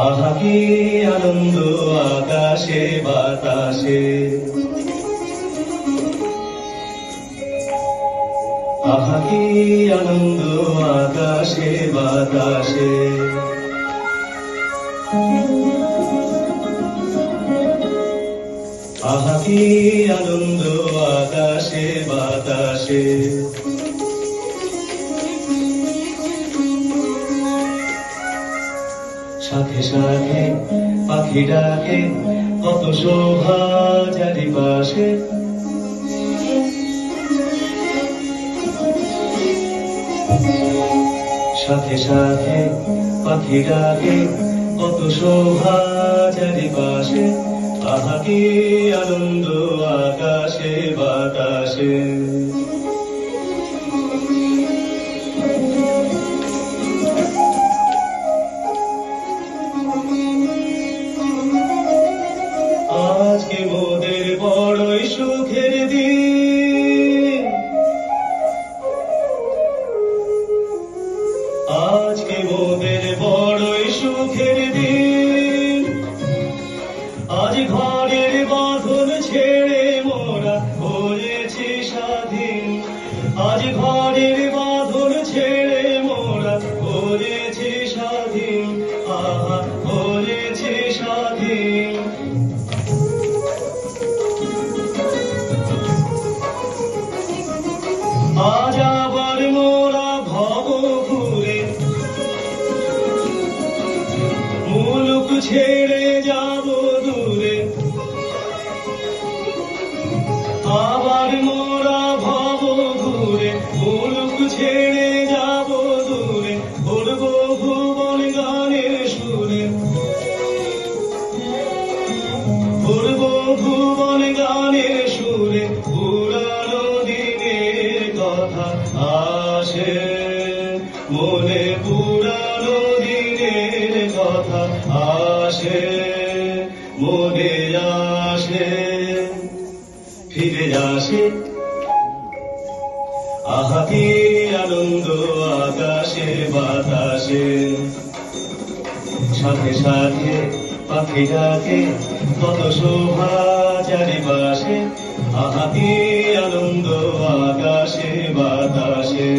আহা কি আনন্দ আকাশে বাতাসে, আহা কি আনন্দ আকাশে বাতাসে। আহা কি আনন্দ আকাশে বাতাসে। সাথে সাথে পাখি ডাকে, কত শোভা চারিপাশে। সাথে সাথে পাখি ডাকে, কত শোভা চারিপাশে। আহা কি আনন্দ আকাশে বাতাসে। আজকে মোদের বড়ই সুখের দিন, আজকে মোদের বড়ই সুখের দিন। আজ ঘরের বাঁধন ছেড়ে মোরা হয়েছি স্বাধীন। আজ ঘরের বাঁধন ছেড়ে মোরা হয়েছি স্বাধীন। আহা হয়েছি স্বাধীন। আজ আবার মোরা ভব ঘুরে মুলুক ছেড়ে যাব দূরে। আবার মোরা ভব ঘুরে মুলুক ছেড়ে যাব দূরে। উড়বো ভুবন গানের সুরে, উড়বো ভুবন গানের সুরে। পুরানো দিনের কথা আসে মনে, পুরানো দিনের কথা আসে মনে আসে, ফিরে আসে। আহা কি আনন্দ আকাশে বাতাসে। সাথে সাথে পাখি ডাকে, কত শোভা চারিপাশে। আহা কি আনন্দ আকাশে বাতাসে।